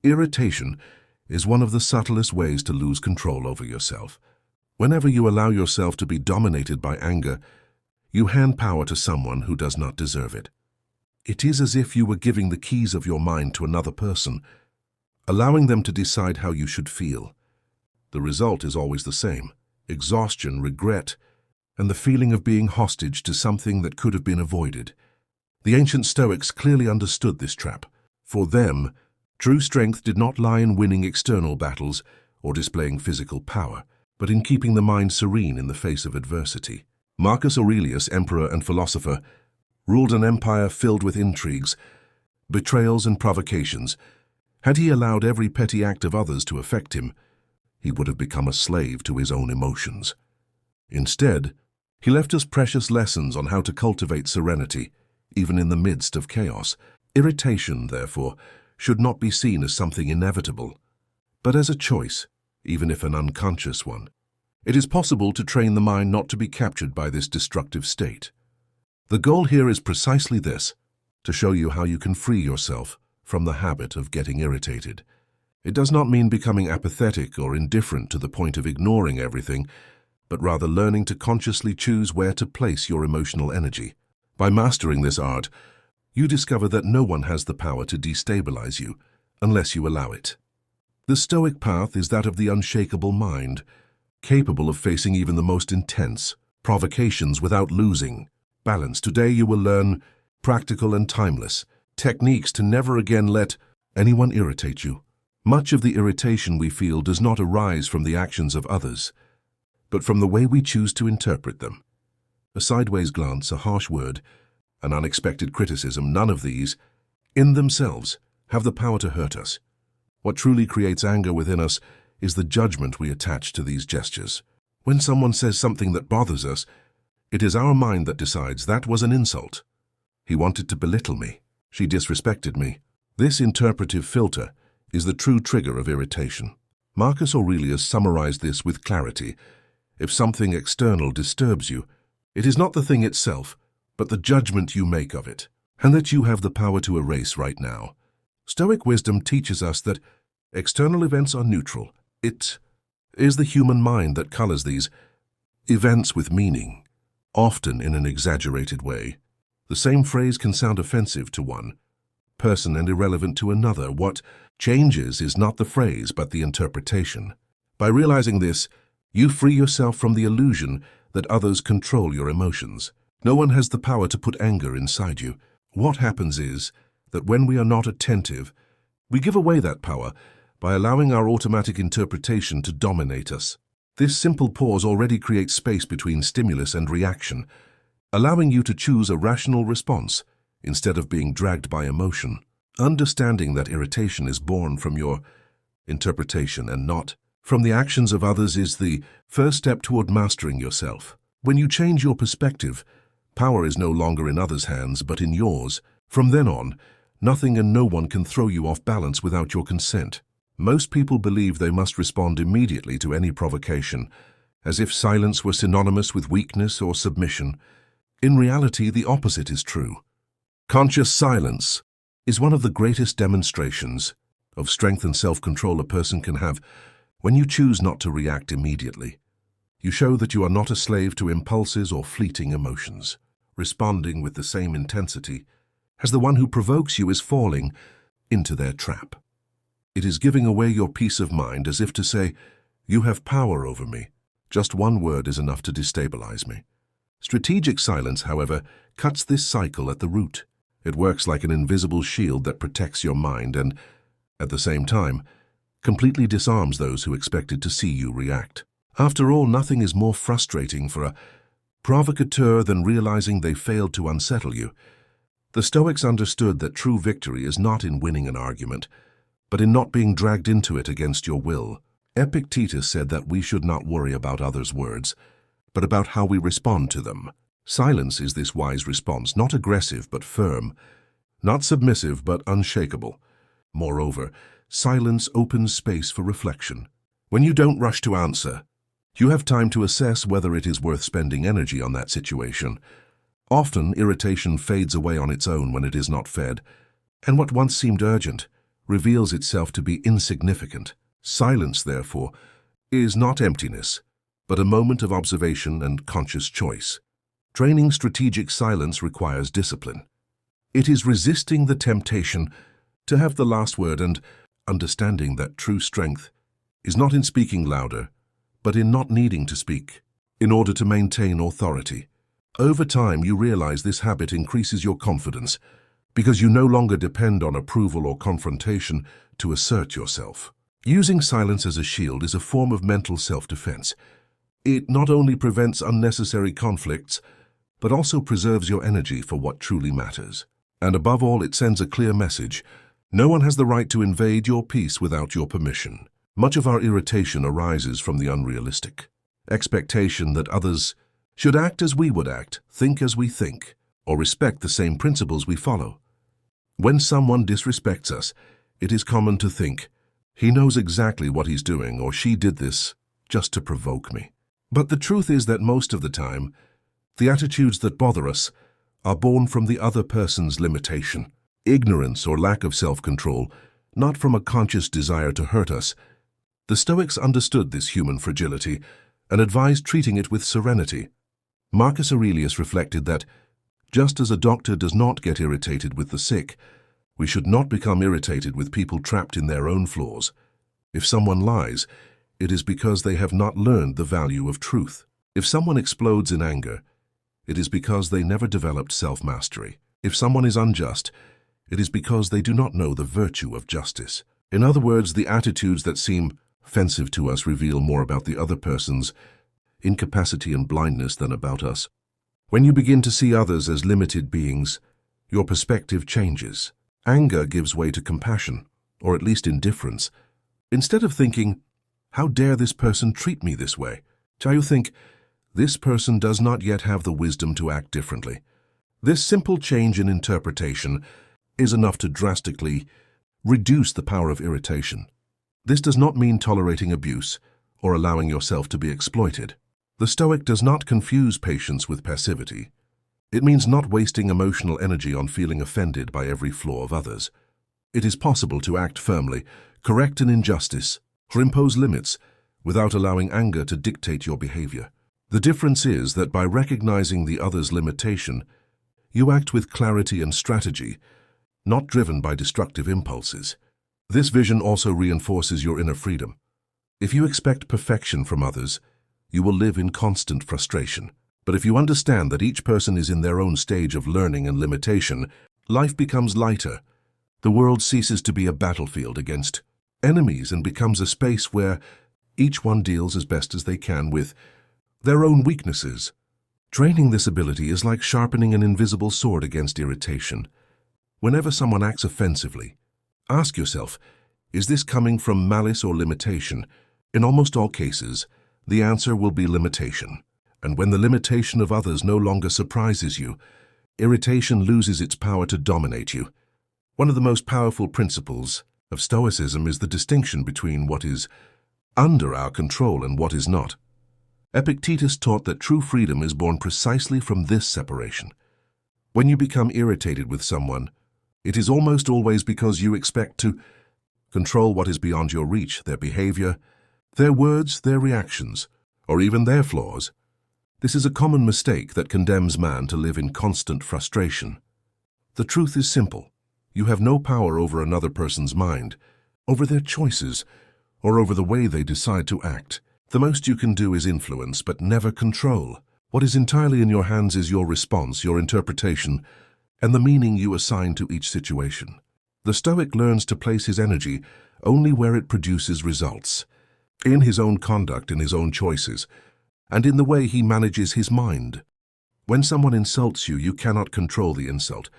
Irritation is one of the subtlest ways to lose control over yourself. Whenever you allow yourself to be dominated by anger, you hand power to someone who does not deserve it. It is as if you were giving the keys of your mind to another person, allowing them to decide how you should feel. The result is always the same: exhaustion, regret, and the feeling of being hostage to something that could have been avoided. The ancient Stoics clearly understood this trap. For them, true strength did not lie in winning external battles or displaying physical power, but in keeping the mind serene in the face of adversity. Marcus Aurelius, emperor and philosopher, ruled an empire filled with intrigues, betrayals, and provocations. Had he allowed every petty act of others to affect him, he would have become a slave to his own emotions. Instead, he left us precious lessons on how to cultivate serenity, even in the midst of chaos. Irritation, therefore, should not be seen as something inevitable, but as a choice, even if an unconscious one. It is possible to train the mind not to be captured by this destructive state. The goal here is precisely this: to show you how you can free yourself from the habit of getting irritated. It does not mean becoming apathetic or indifferent to the point of ignoring everything, but rather learning to consciously choose where to place your emotional energy. By mastering this art, you discover that no one has the power to destabilize you unless you allow it. The Stoic path is that of the unshakable mind, capable of facing even the most intense provocations without losing balance. Today you will learn practical and timeless techniques to never again let anyone irritate you. Much of the irritation we feel does not arise from the actions of others, but from the way we choose to interpret them. A sideways glance, a harsh word, an unexpected criticism, none of these, in themselves, have the power to hurt us. What truly creates anger within us is the judgment we attach to these gestures. When someone says something that bothers us, it is our mind that decides that was an insult. He wanted to belittle me. She disrespected me. This interpretive filter is the true trigger of irritation. Marcus Aurelius summarized this with clarity. If something external disturbs you, it is not the thing itself, but the judgment you make of it, and that you have the power to erase right now. Stoic wisdom teaches us that external events are neutral. It is the human mind that colors these events with meaning, often in an exaggerated way. The same phrase can sound offensive to one person and irrelevant to another. What changes is not the phrase, but the interpretation. By realizing this, you free yourself from the illusion that others control your emotions. No one has the power to put anger inside you. What happens is that when we are not attentive, we give away that power by allowing our automatic interpretation to dominate us. This simple pause already creates space between stimulus and reaction, allowing you to choose a rational response instead of being dragged by emotion. Understanding that irritation is born from your interpretation and not from the actions of others is the first step toward mastering yourself. When you change your perspective, power is no longer in others' hands but in yours. From then on, nothing and no one can throw you off balance without your consent. Most people believe they must respond immediately to any provocation, as if silence were synonymous with weakness or submission. In reality, the opposite is true. Conscious silence is one of the greatest demonstrations of strength and self-control a person can have. When you choose not to react immediately, you show that you are not a slave to impulses or fleeting emotions. Responding with the same intensity as the one who provokes you is falling into their trap. It is giving away your peace of mind, as if to say, "You have power over me." Just one word is enough to destabilize me. Strategic silence, however, cuts this cycle at the root. It works like an invisible shield that protects your mind and, at the same time, completely disarms those who expected to see you react. After all, nothing is more frustrating for a provocateur than realizing they failed to unsettle you. The Stoics understood that true victory is not in winning an argument, but in not being dragged into it against your will. Epictetus said that we should not worry about others' words, but about how we respond to them. Silence is this wise response, not aggressive but firm, not submissive but unshakable. Moreover, silence opens space for reflection. When you don't rush to answer, you have time to assess whether it is worth spending energy on that situation. Often, irritation fades away on its own when it is not fed, and what once seemed urgent reveals itself to be insignificant. Silence, therefore, is not emptiness, but a moment of observation and conscious choice. Training strategic silence requires discipline. It is resisting the temptation to have the last word and understanding that true strength is not in speaking louder, but in not needing to speak in order to maintain authority. Over time, you realize this habit increases your confidence because you no longer depend on approval or confrontation to assert yourself. Using silence as a shield is a form of mental self-defense. It not only prevents unnecessary conflicts, but also preserves your energy for what truly matters. And above all, it sends a clear message. No one has the right to invade your peace without your permission. Much of our irritation arises from the unrealistic expectation that others should act as we would act, think as we think, or respect the same principles we follow. When someone disrespects us, it is common to think, he knows exactly what he's doing, or she did this just to provoke me. But the truth is that most of the time, the attitudes that bother us are born from the other person's limitation, ignorance or lack of self-control, not from a conscious desire to hurt us. The Stoics understood this human fragility and advised treating it with serenity. Marcus Aurelius reflected that, just as a doctor does not get irritated with the sick, we should not become irritated with people trapped in their own flaws. If someone lies, it is because they have not learned the value of truth. If someone explodes in anger, it is because they never developed self-mastery. If someone is unjust, it is because they do not know the virtue of justice. In other words, the attitudes that seem offensive to us reveal more about the other person's incapacity and blindness than about us. When you begin to see others as limited beings, your perspective changes. Anger gives way to compassion, or at least indifference. Instead of thinking, how dare this person treat me this way, you think, this person does not yet have the wisdom to act differently. This simple change in interpretation is enough to drastically reduce the power of irritation. This does not mean tolerating abuse or allowing yourself to be exploited. The Stoic does not confuse patience with passivity. It means not wasting emotional energy on feeling offended by every flaw of others. It is possible to act firmly, correct an injustice, or impose limits without allowing anger to dictate your behavior. The difference is that by recognizing the other's limitation, you act with clarity and strategy, not driven by destructive impulses. This vision also reinforces your inner freedom. If you expect perfection from others, you will live in constant frustration. But if you understand that each person is in their own stage of learning and limitation, life becomes lighter. The world ceases to be a battlefield against enemies and becomes a space where each one deals as best as they can with their own weaknesses. Training this ability is like sharpening an invisible sword against irritation. Whenever someone acts offensively, ask yourself, is this coming from malice or limitation? In almost all cases, the answer will be limitation. And when the limitation of others no longer surprises you, irritation loses its power to dominate you. One of the most powerful principles of Stoicism is the distinction between what is under our control and what is not. Epictetus taught that true freedom is born precisely from this separation. When you become irritated with someone, it is almost always because you expect to control what is beyond your reach, their behavior, their words, their reactions, or even their flaws. This is a common mistake that condemns man to live in constant frustration. The truth is simple. You have no power over another person's mind, over their choices, or over the way they decide to act. The most you can do is influence, but never control. What is entirely in your hands is your response, your interpretation, and the meaning you assign to each situation. The Stoic learns to place his energy only where it produces results, in his own conduct, in his own choices, and in the way he manages his mind. When someone insults you, you cannot control the insult,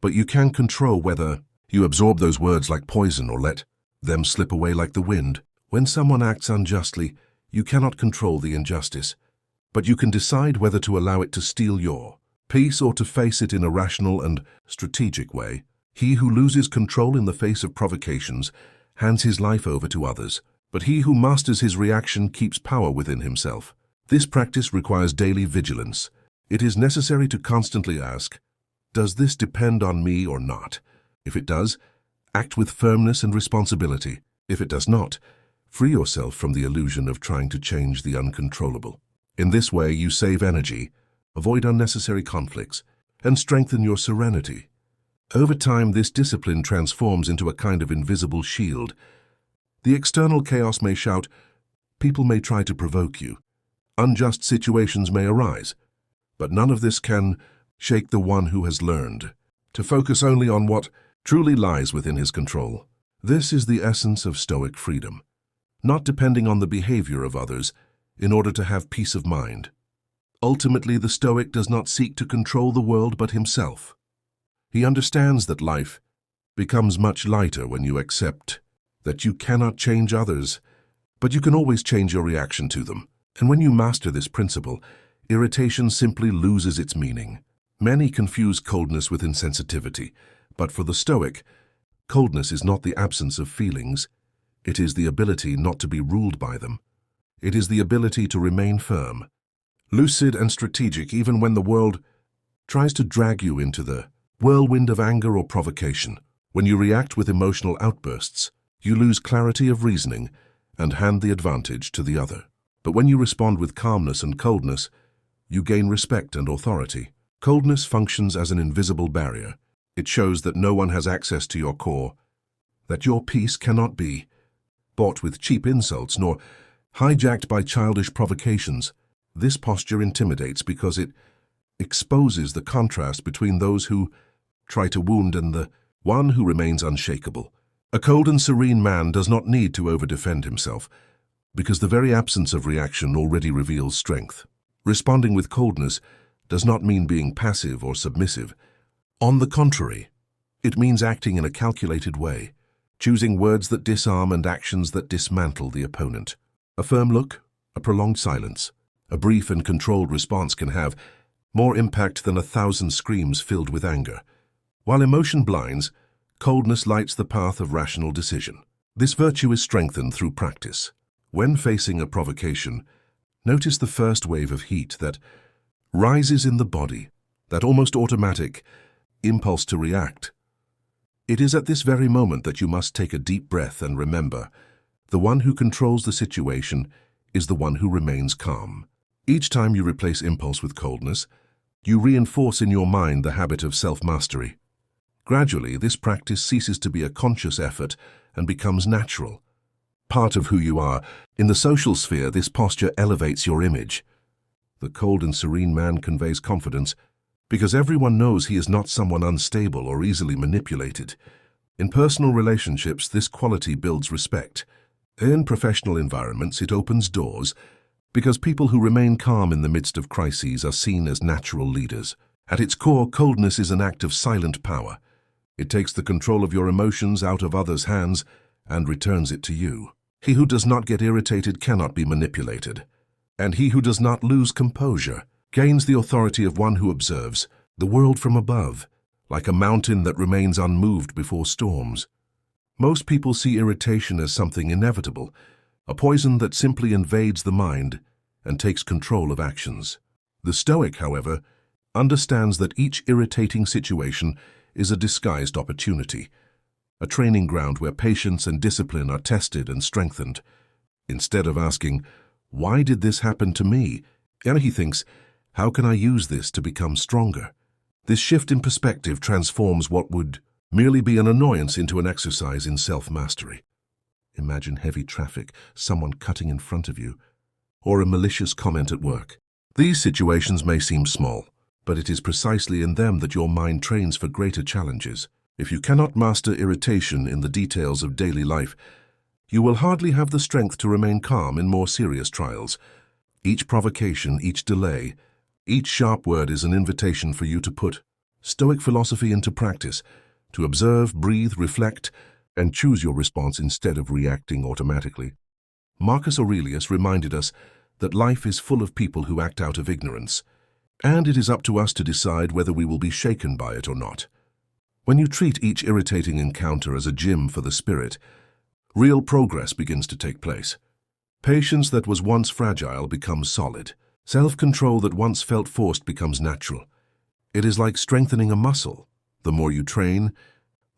but you can control whether you absorb those words like poison or let them slip away like the wind. When someone acts unjustly, you cannot control the injustice, but you can decide whether to allow it to steal your peace or to face it in a rational and strategic way. He who loses control in the face of provocations hands his life over to others, but he who masters his reaction keeps power within himself. This practice requires daily vigilance. It is necessary to constantly ask, does this depend on me or not? If it does, Act with firmness and responsibility. If it does not, free yourself from the illusion of trying to change the uncontrollable. In this way, you save energy, avoid unnecessary conflicts, and strengthen your serenity. Over time, this discipline transforms into a kind of invisible shield. The external chaos may shout, people may try to provoke you, unjust situations may arise, but none of this can shake the one who has learned to focus only on what truly lies within his control. This is the essence of Stoic freedom, not depending on the behavior of others in order to have peace of mind. Ultimately, the Stoic does not seek to control the world but himself. He understands that life becomes much lighter when you accept that you cannot change others, but you can always change your reaction to them. And when you master this principle, irritation simply loses its meaning. Many confuse coldness with insensitivity, but for the Stoic, coldness is not the absence of feelings. It is the ability not to be ruled by them. It is the ability to remain firm, lucid and strategic even when the world tries to drag you into the whirlwind of anger or provocation. When you react with emotional outbursts, you lose clarity of reasoning and hand the advantage to the other. But when you respond with calmness and coldness, you gain respect and authority. Coldness functions as an invisible barrier. It shows that no one has access to your core, that your peace cannot be bought with cheap insults nor hijacked by childish provocations. This posture intimidates because it exposes the contrast between those who try to wound and the one who remains unshakable. A cold and serene man does not need to over-defend himself, because the very absence of reaction already reveals strength. Responding with coldness does not mean being passive or submissive. On the contrary, it means acting in a calculated way, choosing words that disarm and actions that dismantle the opponent. A firm look, a prolonged silence, a brief and controlled response can have more impact than 1,000 screams filled with anger. While emotion blinds, coldness lights the path of rational decision. This virtue is strengthened through practice. When facing a provocation, notice the first wave of heat that rises in the body, that almost automatic impulse to react. It is at this very moment that you must take a deep breath and remember, the one who controls the situation is the one who remains calm. Each time you replace impulse with coldness, you reinforce in your mind the habit of self-mastery. Gradually, this practice ceases to be a conscious effort and becomes natural, part of who you are. In the social sphere, this posture elevates your image. The cold and serene man conveys confidence because everyone knows he is not someone unstable or easily manipulated. In personal relationships, this quality builds respect. In professional environments, it opens doors because people who remain calm in the midst of crises are seen as natural leaders. At its core, coldness is an act of silent power. It takes the control of your emotions out of others' hands and returns it to you. He who does not get irritated cannot be manipulated, and he who does not lose composure gains the authority of one who observes the world from above, like a mountain that remains unmoved before storms. Most people see irritation as something inevitable, a poison that simply invades the mind and takes control of actions. The Stoic, however, understands that each irritating situation is a disguised opportunity, a training ground where patience and discipline are tested and strengthened. Instead of asking, "Why did this happen to me?" he thinks, "How can I use this to become stronger?" This shift in perspective transforms what would merely be an annoyance into an exercise in self-mastery. Imagine heavy traffic, someone cutting in front of you, or a malicious comment at work. These situations may seem small, but it is precisely in them that your mind trains for greater challenges. If you cannot master irritation in the details of daily life, you will hardly have the strength to remain calm in more serious trials. Each provocation, each delay, each sharp word is an invitation for you to put Stoic philosophy into practice, to observe, breathe, reflect, and choose your response instead of reacting automatically. Marcus Aurelius reminded us that life is full of people who act out of ignorance, and it is up to us to decide whether we will be shaken by it or not. When you treat each irritating encounter as a gym for the spirit, real progress begins to take place. Patience that was once fragile becomes solid. Self-control that once felt forced becomes natural. It is like strengthening a muscle. The more you train,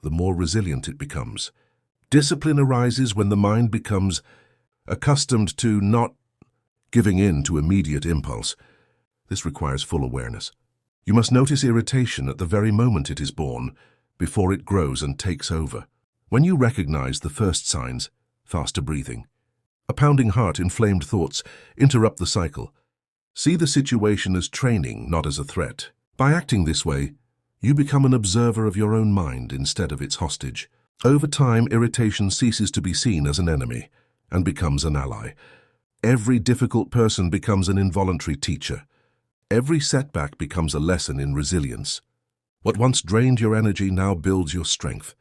the more resilient it becomes. Discipline arises when the mind becomes accustomed to not giving in to immediate impulse. This requires full awareness. You must notice irritation at the very moment it is born, before it grows and takes over. When you recognize the first signs, faster breathing, a pounding heart, inflamed thoughts, interrupt the cycle. See the situation as training, not as a threat. By acting this way, you become an observer of your own mind instead of its hostage. Over time, irritation ceases to be seen as an enemy and becomes an ally. Every difficult person becomes an involuntary teacher. Every setback becomes a lesson in resilience. What once drained your energy now builds your strength.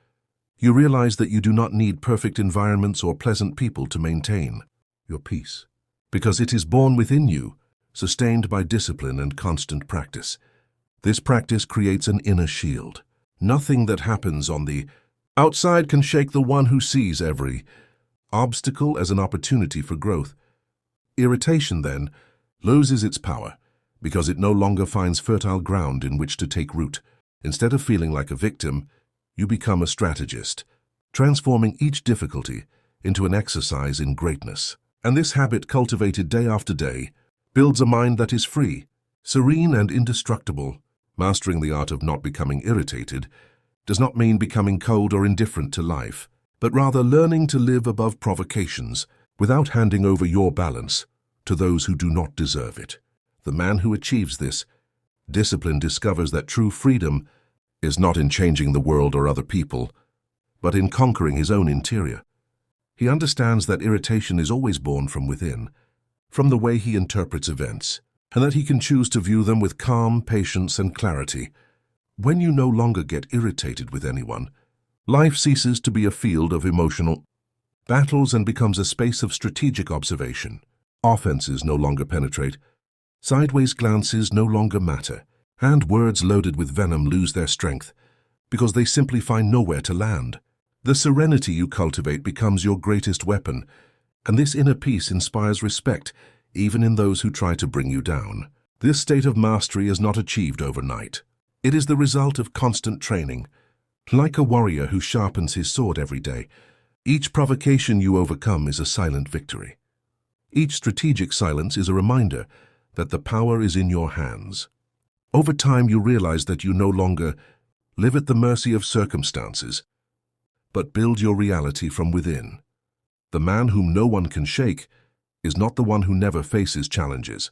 You realize that you do not need perfect environments or pleasant people to maintain your peace, because it is born within you, sustained by discipline and constant practice. This practice creates an inner shield. Nothing that happens on the outside can shake the one who sees every obstacle as an opportunity for growth. Irritation, then, loses its power because it no longer finds fertile ground in which to take root. Instead of feeling like a victim, you become a strategist, transforming each difficulty into an exercise in greatness. And this habit, cultivated day after day, builds a mind that is free, serene, and indestructible. Mastering the art of not becoming irritated does not mean becoming cold or indifferent to life, but rather learning to live above provocations without handing over your balance to those who do not deserve it. The man who achieves this discipline discovers that true freedom is not in changing the world or other people, but in conquering his own interior. He understands that irritation is always born from within, from the way he interprets events, and that he can choose to view them with calm, patience, and clarity. When you no longer get irritated with anyone, life ceases to be a field of emotional battles and becomes a space of strategic observation. Offenses no longer penetrate, sideways glances no longer matter, and words loaded with venom lose their strength because they simply find nowhere to land. The serenity you cultivate becomes your greatest weapon, and this inner peace inspires respect even in those who try to bring you down. This state of mastery is not achieved overnight. It is the result of constant training. Like a warrior who sharpens his sword every day, each provocation you overcome is a silent victory. Each strategic silence is a reminder that the power is in your hands. Over time, you realize that you no longer live at the mercy of circumstances, but build your reality from within. The man whom no one can shake is not the one who never faces challenges,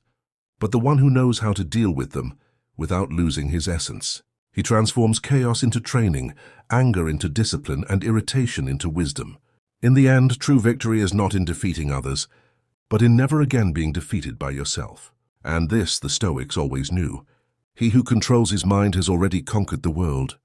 but the one who knows how to deal with them without losing his essence. He transforms chaos into training, anger into discipline, and irritation into wisdom. In the end, true victory is not in defeating others, but in never again being defeated by yourself. And this the Stoics always knew. He who controls his mind has already conquered the world.